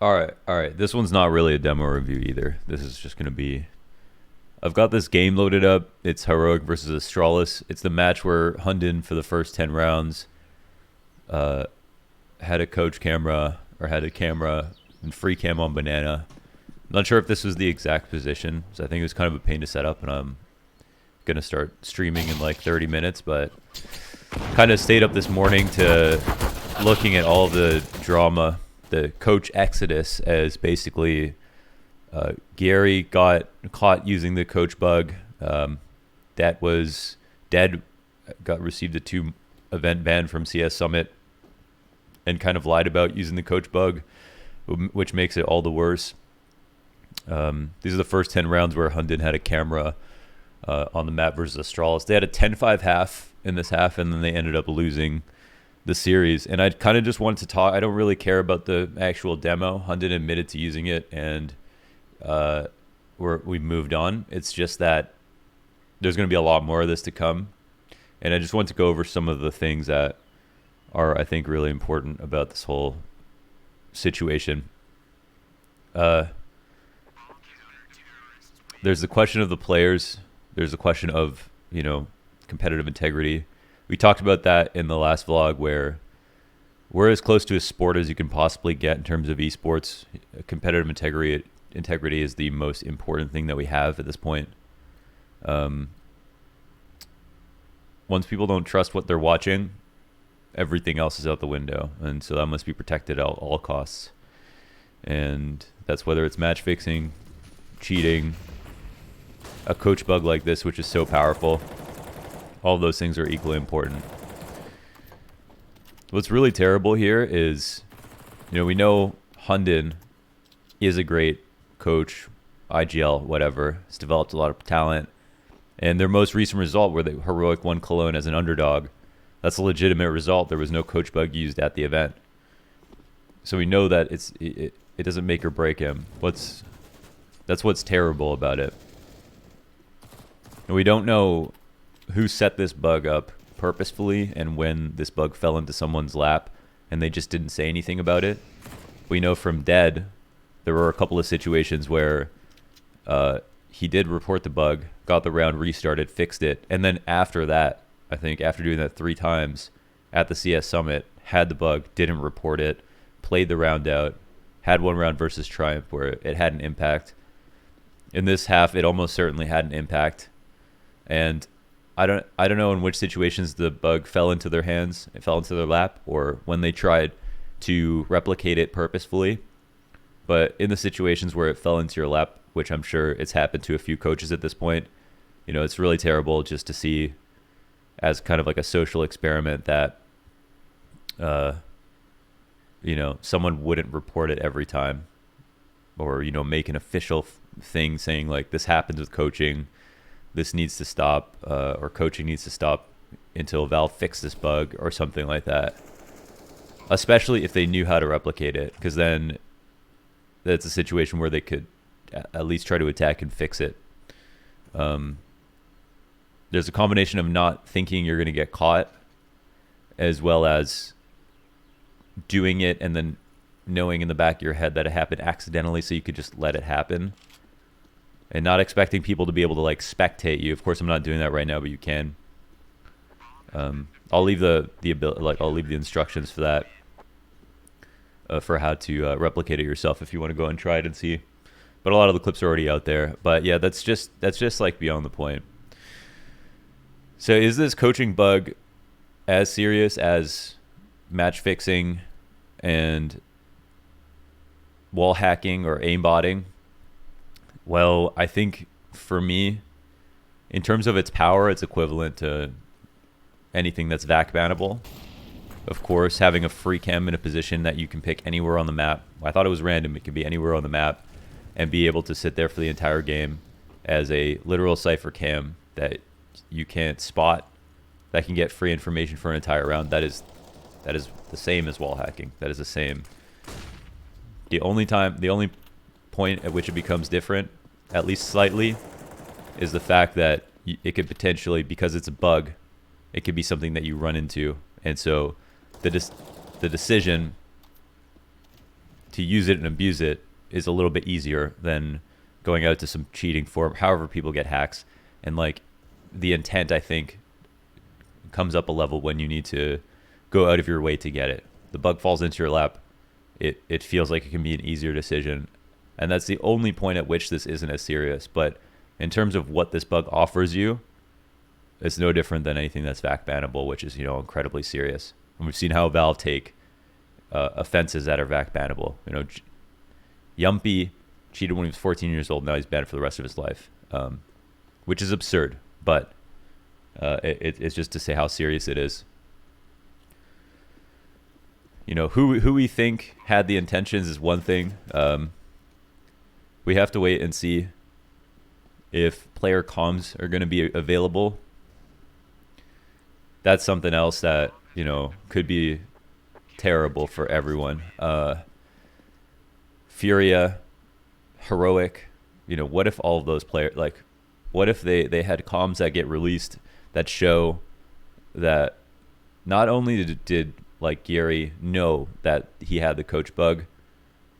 All right. This one's not really a demo review either. This is just gonna be. I've got this game loaded up. It's Heroic versus Astralis. It's the match where Hunden for the first 10 rounds had a coach camera or had a camera and free cam on Banana. I'm not sure if this was the exact position, so I think it was kind of a pain to set up, and I'm gonna start streaming in like 30 minutes, but kind of stayed up this morning to looking at all the drama, the coach exodus, as basically Gary got caught using the coach bug. That was dead. Received a 2-event ban from CS Summit, and kind of lied about using the coach bug, which makes it all the worse. These are the first 10 rounds where Hunden had a camera on the map versus Astralis. They had a 10-5 half in this half, and then they ended up losing the series. And I kind of just wanted to talk. I don't really care about the actual demo. Hunden admitted to using it, and we moved on. It's just that there's going to be a lot more of this to come, and I just want to go over some of the things that are, I think, really important about this whole situation. There's the question of the players. There's the question of, competitive integrity. We talked about that in the last vlog, where we're as close to a sport as you can possibly get in terms of esports. Competitive integrity is the most important thing that we have at this point. Once people don't trust what they're watching, everything else is out the window, and so that must be protected at all costs. And that's whether it's match fixing, cheating, a coach bug like this, which is so powerful. All those things are equally important. What's really terrible here is, we know Hunden is a great coach, IGL, whatever. It's developed a lot of talent. And their most recent result, where the Heroic won Cologne as an underdog, that's a legitimate result. There was no coach bug used at the event. So we know that it doesn't make or break him. That's what's terrible about it. And we don't know who set this bug up purposefully and when this bug fell into someone's lap and they just didn't say anything about it. We know from Dead, there were a couple of situations where he did report the bug, got the round restarted, fixed it, and then after that, I think after doing that 3 times at the CS Summit, had the bug, didn't report it, played the round out, had one round versus Triumph where it had an impact. In this half, it almost certainly had an impact. And I don't know in which situations the bug fell into their hands, it fell into their lap, or when they tried to replicate it purposefully. But in the situations where it fell into your lap, which I'm sure it's happened to a few coaches at this point, it's really terrible just to see as kind of like a social experiment that, someone wouldn't report it every time, or, make an official thing saying like, this happens with coaching, this needs to stop, or coaching needs to stop until Valve fixes this bug or something like that. Especially if they knew how to replicate it, because then that's a situation where they could at least try to attack and fix it. There's a combination of not thinking you're going to get caught, as well as doing it and then knowing in the back of your head that it happened accidentally, so you could just let it happen. And not expecting people to be able to like spectate you. Of course, I'm not doing that right now, but you can. I'll leave the instructions for that, for how to replicate it yourself if you want to go and try it and see. But a lot of the clips are already out there. But yeah, that's just like beyond the point. So is this coaching bug as serious as match fixing and wall hacking or aimbotting? Well, I think for me, in terms of its power, it's equivalent to anything that's VAC bannable. Of course, having a free cam in a position that you can pick anywhere on the map. I thought it was random. It could be anywhere on the map, and be able to sit there for the entire game as a literal cipher cam that you can't spot, that can get free information for an entire round. That is the same as wall hacking. That is the same. The only point at which it becomes different, at least slightly, is the fact that it could potentially, because it's a bug, it could be something that you run into, and so the decision to use it and abuse it is a little bit easier than going out to some cheating form. However, people get hacks, and like the intent, I think, comes up a level when you need to go out of your way to get it. The bug falls into your lap. It feels like it can be an easier decision, and that's the only point at which this isn't as serious. But in terms of what this bug offers you, it's no different than anything that's VAC bannable, which is, incredibly serious. And we've seen how Valve take offenses that are VAC bannable. Yumpy cheated when he was 14 years old. Now he's banned for the rest of his life, which is absurd. But it's just to say how serious it is. Who we think had the intentions is one thing. We have to wait and see if player comms are going to be available. That's something else that, could be terrible for everyone. Furia, Heroic, what if all of those players, what if they had comms that get released that show that not only did Gary know that he had the coach bug,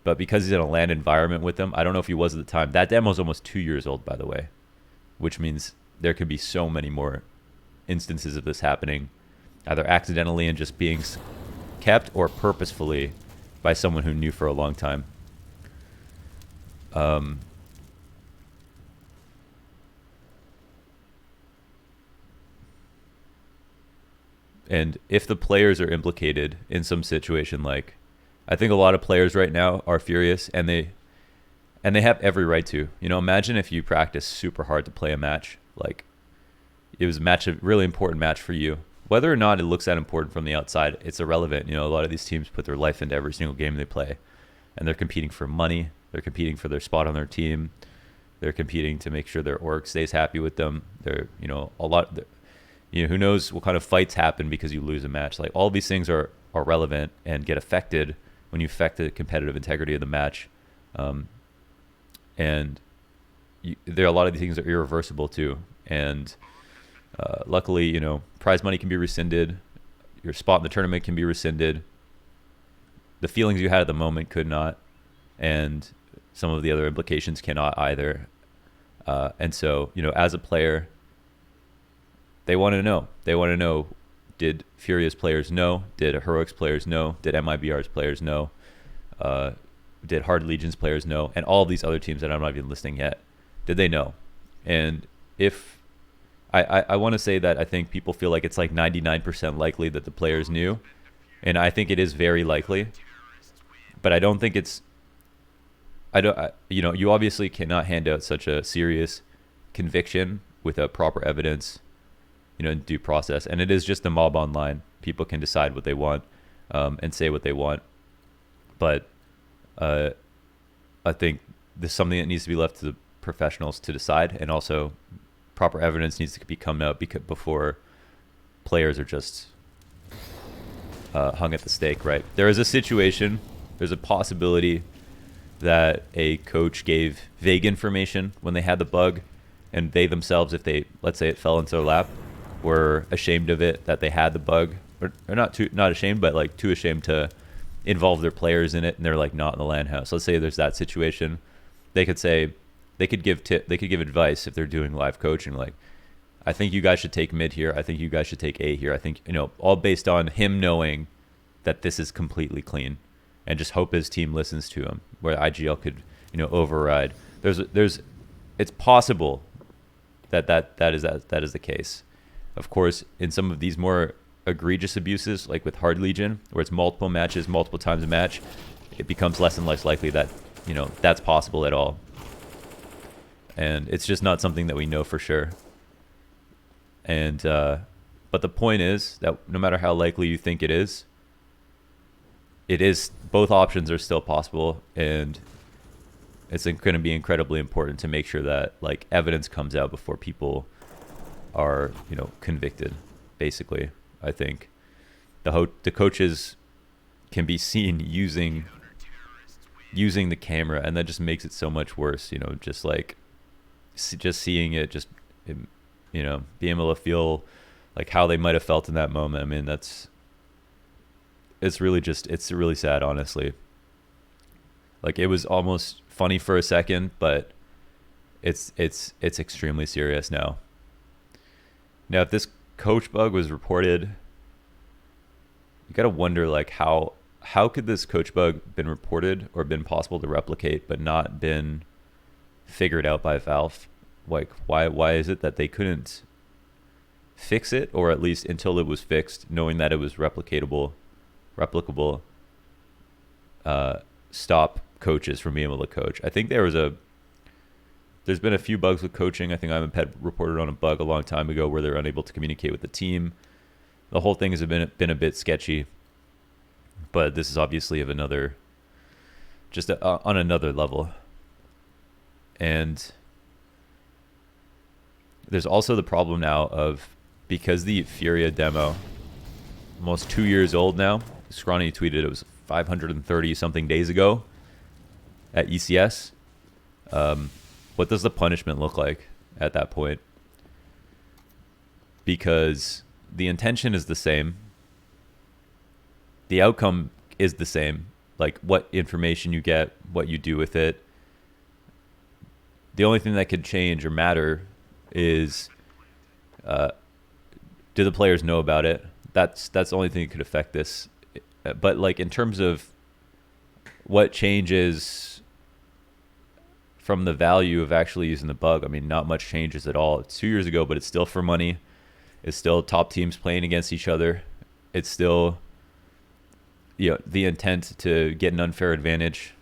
but because he's in a LAN environment with them, I don't know if he was at the time. That demo is almost 2 years old, by the way, which means there could be so many more instances of this happening, either accidentally and just being kept, or purposefully by someone who knew for a long time. And if the players are implicated in some situation, I think a lot of players right now are furious, and they have every right to. Imagine if you practice super hard to play a match, it was a really important match for you. Whether or not it looks that important from the outside, it's irrelevant. A lot of these teams put their life into every single game they play, and they're competing for money. They're competing for their spot on their team. They're competing to make sure their org stays happy with them. They're, who knows what kind of fights happen because you lose a match. All these things are relevant and get affected when you affect the competitive integrity of the match. And there are a lot of these things that are irreversible too. And luckily, prize money can be rescinded. Your spot in the tournament can be rescinded. The feelings you had at the moment could not. And some of the other implications cannot either. And so, as a player, they want to know. They want to know, did Furious players know? Did Heroics players know? Did MIBR's players know? Did Hard Legion's players know? And all of these other teams that I'm not even listing yet, did they know? And if I want to say that I think people feel like it's 99% likely that the players knew, and I think it is very likely, but I don't think it's. You obviously cannot hand out such a serious conviction without proper evidence, in due process. And it is just a mob online. People can decide what they want, and say what they want. But I think this is something that needs to be left to the professionals to decide, and also proper evidence needs to be coming out before players are just hung at the stake, right? There is a situation, there's a possibility that a coach gave vague information when they had the bug, and they themselves, if they, let's say it fell into their lap, were ashamed of it, that they had the bug, or not ashamed, but too ashamed to involve their players in it, and they're not in the LAN house. Let's say there's that situation. They could say, they could give advice if they're doing live coaching, I think you guys should take mid here. I think you guys should take A here. I think, all based on him knowing that this is completely clean, and just hope his team listens to him, where IGL could, override. It's possible that is the case. Of course, in some of these more egregious abuses, like with Hard Legion, where it's multiple matches, multiple times a match, it becomes less and less likely that, that's possible at all. And it's just not something that we know for sure. And but the point is that no matter how likely you think it is, both options are still possible, and it's going to be incredibly important to make sure that evidence comes out before people are convicted. Basically, I think the coaches can be seen using the camera, and that just makes it so much worse. Just seeing it, just being able to feel how they might have felt in that moment. I mean, it's really sad, honestly. Like it was almost funny for a second, but it's extremely serious now. Now, if this coach bug was reported, you got to wonder like how could this coach bug been reported or been possible to replicate but not been figured out by Valve? Like why is it that they couldn't fix it, or at least until it was fixed, knowing that it was replicable, stop coaches from being able to coach? I think there's been a few bugs with coaching. I think Pet reported on a bug a long time ago where they're unable to communicate with the team. The whole thing has been a bit sketchy, but this is obviously of another, just on another level. And there's also the problem now of, because the Furia demo, almost 2 years old now. Scrawny tweeted it was 530 something days ago at ECS. What does the punishment look like at that point? Because the intention is the same. The outcome is the same. Like what information you get, what you do with it. The only thing that could change or matter is, do the players know about it? That's the only thing that could affect this. But like in terms of what changes from the value of actually using the bug, I mean, not much changes at all. It's 2 years ago, but it's still for money. It's still top teams playing against each other. It's still, the intent to get an unfair advantage.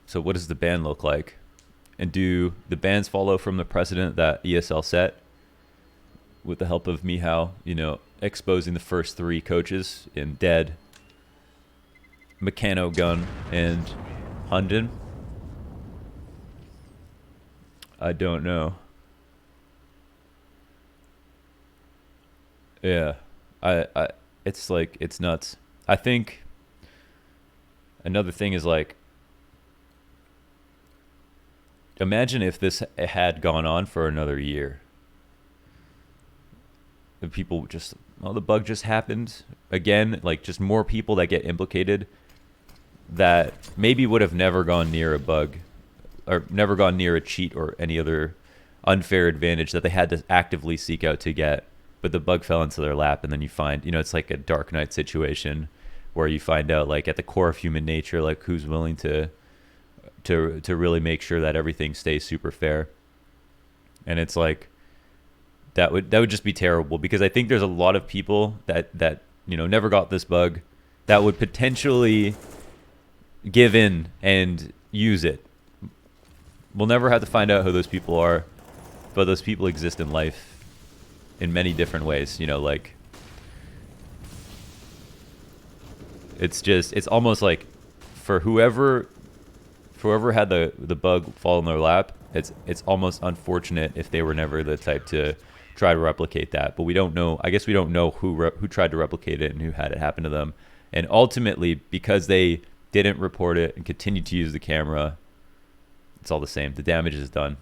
So what does the ban look like? And do the bans follow from the precedent that ESL set with the help of Mihao, exposing the first 3 coaches in Dead, Meccano Gun, and Hunden? I don't know. Yeah, it's like, it's nuts. I think another thing is like, imagine if this had gone on for another year. The people just, the bug just happened again. Like just more people that get implicated that maybe would have never gone near a bug or never gone near a cheat or any other unfair advantage that they had to actively seek out to get. But the bug fell into their lap, and then you find, it's like a Dark Knight situation where you find out, like at the core of human nature, like who's willing to really make sure that everything stays super fair. And it's like that would just be terrible, because I think there's a lot of people that never got this bug that would potentially give in and use it. We'll never have to find out who those people are, but those people exist in life in many different ways. Like it's almost like for whoever had the bug fall in their lap, it's almost unfortunate if they were never the type to try to replicate that. But we don't know. I guess we don't know who tried to replicate it and who had it happen to them. And ultimately, because they didn't report it and continued to use the camera, it's all the same. The damage is done.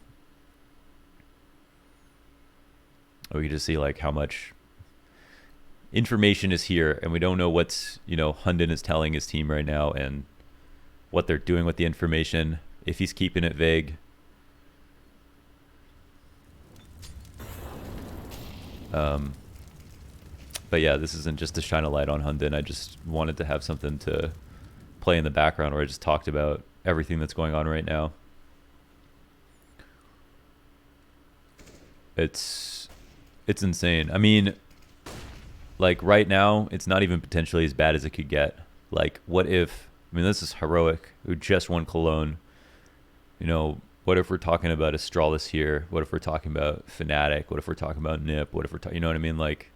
We can just see like how much information is here, and we don't know what's Hunden is telling his team right now and what they're doing with the information, if he's keeping it vague. But yeah, this isn't just to shine a light on Hunden. I just wanted to have something to play in the background where I just talked about everything that's going on right now. It's insane. I mean, like right now, it's not even potentially as bad as it could get. Like, what if, this is Heroic, who just won Cologne. What if we're talking about Astralis here? What if we're talking about Fnatic? What if we're talking about Nip? What if we're talking, you know what I mean? Like,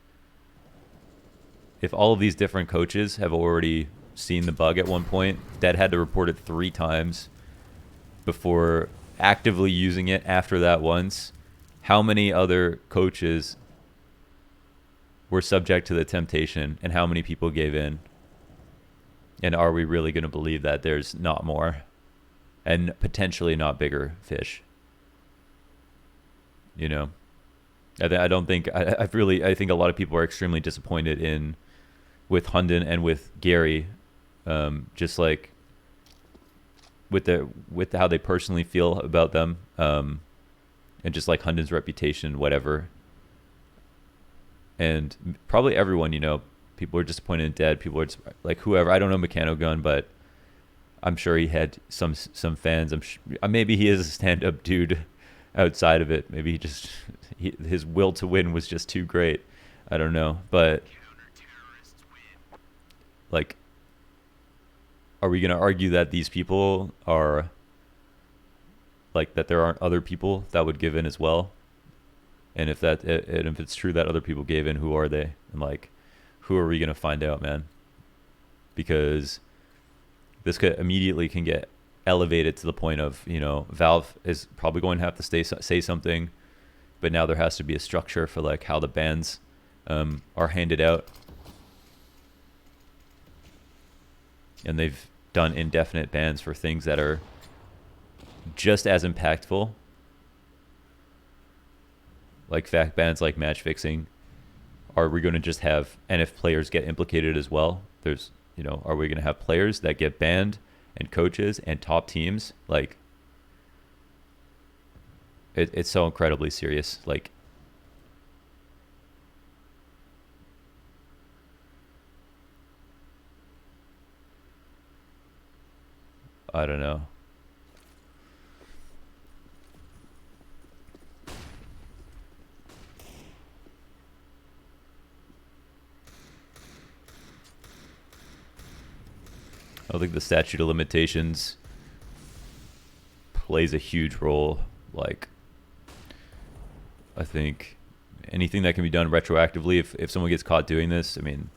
if all of these different coaches have already seen the bug at one point, Dead had to report it 3 times before actively using it after that once, how many other coaches were subject to the temptation and how many people gave in? And are we really going to believe that there's not more and potentially not bigger fish? I don't think, I think a lot of people are extremely disappointed with Hunden and with Gary just like with how they personally feel about them, and just like Hunden's reputation, whatever. And probably everyone, people are disappointed in Dead. People are just, like whoever. I don't know Mechanogun, but I'm sure he had some fans. Maybe he is a stand-up dude outside of it. Maybe his will to win was just too great. I don't know, but like, are we going to argue that these people are like that there aren't other people that would give in as well? And if it's true that other people gave in, who are they? And like, who are we going to find out, man? Because this immediately can get elevated to the point of, Valve is probably going to have to say something, but now there has to be a structure for like how the bans are handed out. And they've done indefinite bans for things that are just as impactful, like fact bans, like match fixing. Are we going to just have, and if players get implicated as well, there's, are we going to have players that get banned and coaches and top teams? Like, it's so incredibly serious. Like, I don't know. I don't think the statute of limitations plays a huge role. Like, I think anything that can be done retroactively, if someone gets caught doing this, I mean,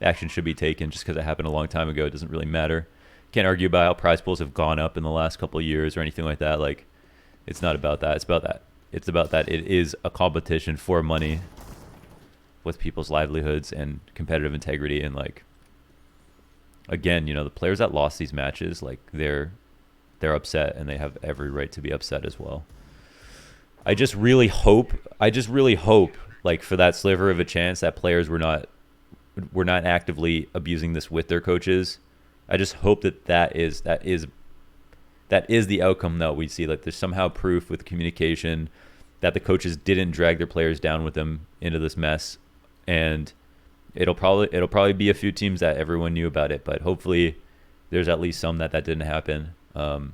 action should be taken. Just because it happened a long time ago, it doesn't really matter. Can't argue about how prize pools have gone up in the last couple of years or anything like that. Like, it's not about that. It's about that it is a competition for money with people's livelihoods and competitive integrity. And like, again, the players that lost these matches, like they're upset, and they have every right to be upset as well. I just really hope like for that sliver of a chance that players were not actively abusing this with their coaches. I just hope that is the outcome that we see. Like, there's somehow proof with communication that the coaches didn't drag their players down with them into this mess, and it'll probably be a few teams that everyone knew about it, but hopefully there's at least some that didn't happen. And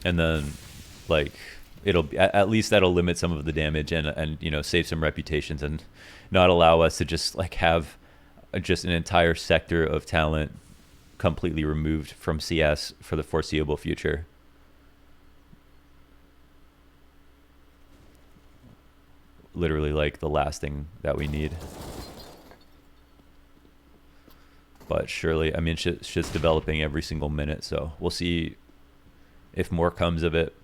then like it'll at least that'll limit some of the damage and save some reputations, and not allow us to just like have just an entire sector of talent completely removed from CS for the foreseeable future. Literally like the last thing that we need. But surely, I mean, shit's developing every single minute, so we'll see if more comes of it.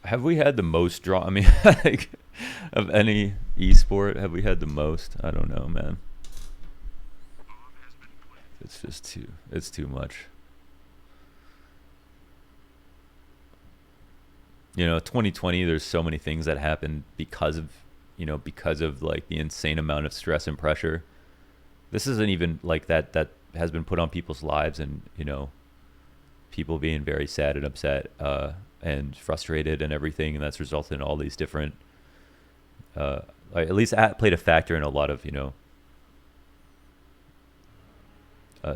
Have we had the most draw? I mean, like, of any esport, have we had the most? I don't know, man. It's too much. 2020, there's so many things that happened because of like the insane amount of stress and pressure. This isn't even like that has been put on people's lives, and people being very sad and upset and frustrated and everything, and that's resulted in all these different at least played a factor in a lot of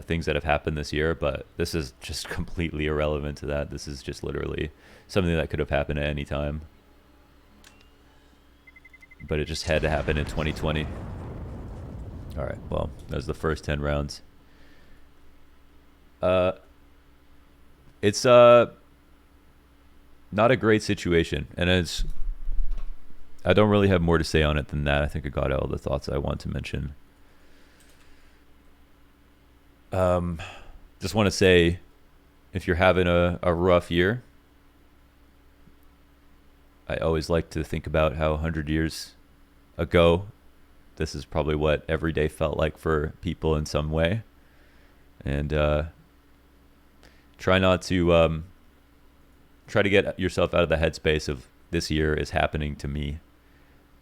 things that have happened this year. But this is just completely irrelevant to that. This is just literally something that could have happened at any time, but it just had to happen in 2020. All right, well, that was the first 10 rounds. It's not a great situation, and I don't really have more to say on it than that. I think I got all the thoughts I want to mention. Just want to say, if you're having a rough year, I always like to think about how 100 years ago, this is probably what every day felt like for people in some way. And try not to try to get yourself out of the headspace of this year is happening to me,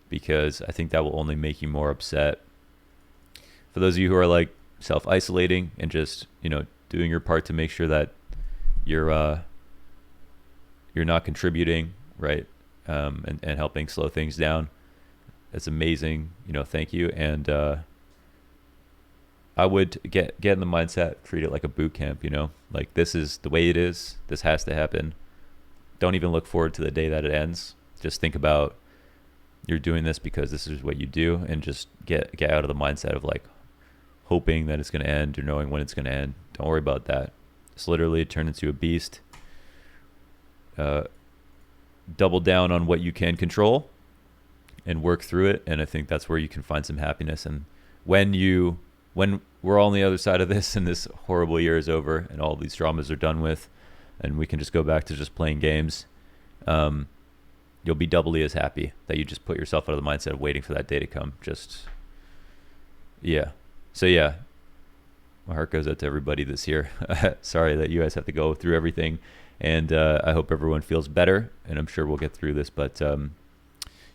because I think that will only make you more upset. For those of you who are like self-isolating and just, you know, doing your part to make sure that you're not contributing, right, and helping slow things down, that's amazing. You know, thank you. And I would get in the mindset, treat it like a boot camp. You know, like this is the way it is. This has to happen. Don't even look forward to the day that it ends. Just think about you're doing this because this is what you do, and just get out of the mindset of like hoping that it's going to end or knowing when it's going to end. Don't worry about that. Just literally turn into a beast. Double down on what you can control and work through it. And I think that's where you can find some happiness. And when we're all on the other side of this and this horrible year is over and all these dramas are done with, and we can just go back to just playing games, you'll be doubly as happy that you just put yourself out of the mindset of waiting for that day to come. Just, yeah. So yeah, my heart goes out to everybody this year. Sorry that you guys have to go through everything, and I hope everyone feels better, and I'm sure we'll get through this. But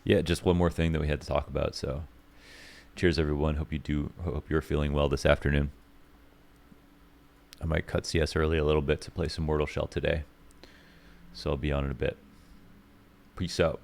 yeah, just one more thing that we had to talk about. So cheers, everyone. Hope you're feeling well this afternoon. I might cut CS early a little bit to play some Mortal Shell today, so I'll be on in a bit. Peace out.